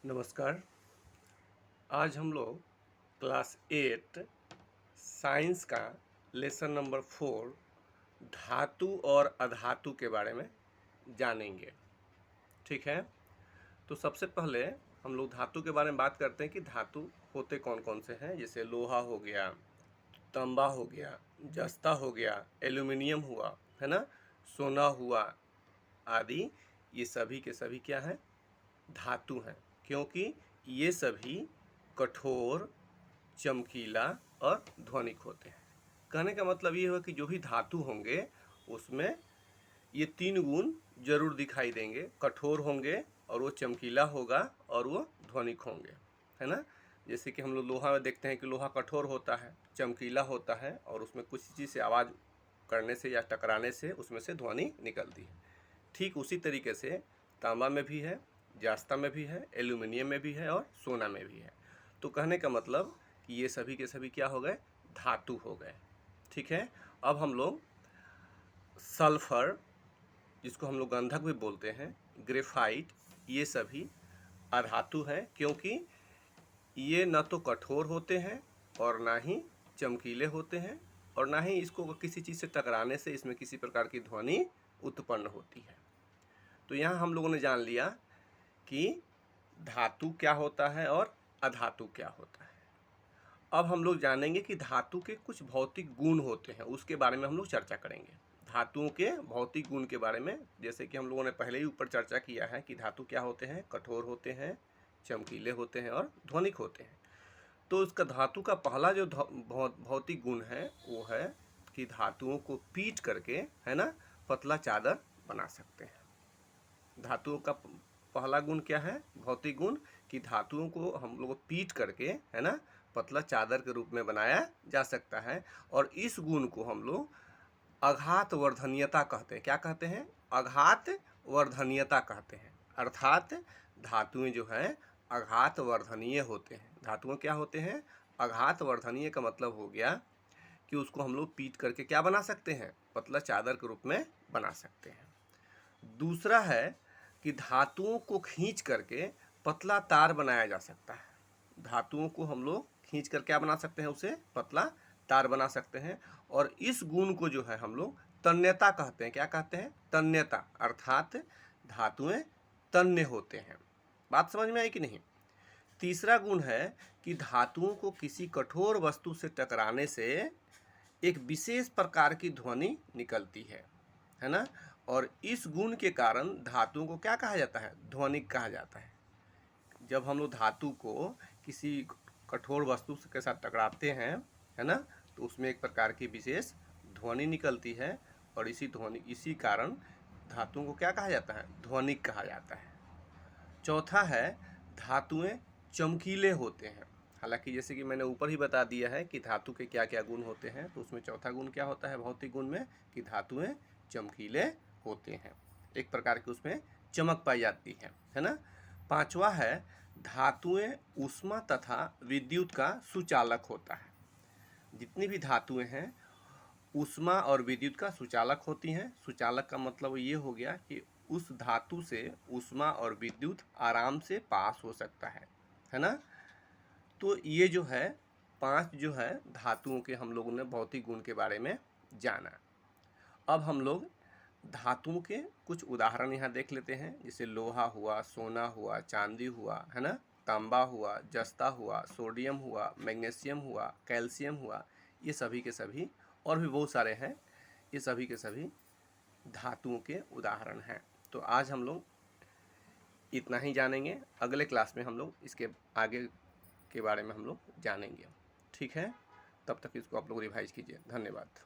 नमस्कार। आज हम लोग क्लास 8 साइंस का लेसन नंबर 4 धातु और अधातु के बारे में जानेंगे। ठीक है, तो सबसे पहले हम लोग धातु के बारे में बात करते हैं कि धातु होते कौन कौन से हैं। जैसे लोहा हो गया, तांबा हो गया, जस्ता हो गया, एल्यूमिनियम हुआ, है ना, सोना हुआ आदि। ये सभी के सभी क्या हैं? धातु हैं, क्योंकि ये सभी कठोर, चमकीला और ध्वनिक होते हैं। कहने का मतलब ये है कि जो भी धातु होंगे उसमें ये तीन गुण जरूर दिखाई देंगे। कठोर होंगे और वो चमकीला होगा और वो ध्वनिक होंगे, है ना। जैसे कि हम लोग लोहा में देखते हैं कि लोहा कठोर होता है, चमकीला होता है और उसमें कुछ चीज़ से आवाज़ करने से या टकराने से उसमें से ध्वनि निकलती है। ठीक उसी तरीके से तांबा में भी है, जास्ता में भी है, एल्यूमिनियम में भी है और सोना में भी है। तो कहने का मतलब कि ये सभी के सभी क्या हो गए? धातु हो गए। ठीक है, अब हम लोग सल्फर, जिसको हम लोग गंधक भी बोलते हैं, ग्रेफाइट, ये सभी अधातु हैं, क्योंकि ये न तो कठोर होते हैं और ना ही चमकीले होते हैं और ना ही इसको किसी चीज़ से टकराने से इसमें किसी प्रकार की ध्वनि उत्पन्न होती है। तो यहाँ हम लोगों ने जान लिया कि धातु क्या होता है और अधातु क्या होता है। अब हम लोग जानेंगे कि धातु के कुछ भौतिक गुण होते हैं, उसके बारे में हम लोग चर्चा करेंगे। धातुओं के भौतिक गुण के बारे में, जैसे कि हम लोगों ने पहले ही ऊपर चर्चा किया है कि धातु क्या होते हैं? कठोर होते हैं, चमकीले होते हैं और ध्वनिक होते हैं। तो उसका धातु का पहला जो भौतिक गुण है वो है कि धातुओं को पीट करके, है ना, पतला चादर बना सकते हैं। धातुओं का पहला गुण क्या है? भौतिक गुण, कि धातुओं को हम लोग पीट करके, है ना, पतला चादर के रूप में बनाया जा सकता है। और इस गुण को हम लोग आघात वर्धनीयता कहते हैं। क्या कहते हैं? आघात वर्धनीयता कहते हैं। अर्थात धातुएं जो हैं आघात वर्धनीय होते हैं। धातुएं क्या होते हैं? आघात वर्धनीय का मतलब हो गया कि उसको हम लोग पीट करके क्या बना सकते हैं? पतला चादर के रूप में बना सकते हैं। दूसरा है कि धातुओं को खींच करके पतला तार बनाया जा सकता है। धातुओं को हम लोग खींच कर क्या बना सकते हैं? उसे पतला तार बना सकते हैं। और इस गुण को जो है हम लोग तन्यता कहते हैं। क्या कहते हैं? तन्यता, अर्थात धातुएं तन्य होते हैं। बात समझ में आई कि नहीं? तीसरा गुण है कि धातुओं को किसी कठोर वस्तु से टकराने से एक विशेष प्रकार की ध्वनि निकलती है ना। और इस गुण के कारण धातुओं को क्या कहा जाता है? ध्वनिक कहा जाता है। जब हम लोग धातु को किसी कठोर वस्तु के साथ टकराते हैं, है ना, तो उसमें एक प्रकार की विशेष ध्वनि निकलती है और इसी कारण धातुओं को क्या कहा जाता है? ध्वनिक कहा जाता है। चौथा है धातुएं चमकीले होते हैं। हालांकि जैसे कि मैंने ऊपर ही बता दिया है कि धातु के क्या क्या गुण होते हैं, तो उसमें चौथा गुण क्या होता है भौतिक गुण में? कि धातुएं चमकीले होते हैं, एक प्रकार की उसमें चमक पाई जाती है ना। पांचवा है धातुएं ऊष्मा तथा विद्युत का सुचालक होता है। जितनी भी धातुएं हैं ऊष्मा और विद्युत का सुचालक होती हैं। सुचालक का मतलब ये हो गया कि उस धातु से ऊष्मा और विद्युत आराम से पास हो सकता है ना। तो ये जो है 5 जो है धातुओं के हम लोगों ने भौतिक गुण के बारे में जाना। अब हम लोग धातुओं के कुछ उदाहरण यहाँ देख लेते हैं। जैसे लोहा हुआ, सोना हुआ, चांदी हुआ, है ना, तांबा हुआ, जस्ता हुआ, सोडियम हुआ, मैग्नीशियम हुआ, कैल्शियम हुआ। ये सभी के सभी और भी बहुत सारे हैं, ये सभी के सभी धातुओं के उदाहरण हैं। तो आज हम लोग इतना ही जानेंगे। अगले क्लास में हम लोग इसके आगे के बारे में हम लोग जानेंगे। ठीक है, तब तक इसको आप लोग रिवाइज कीजिए। धन्यवाद।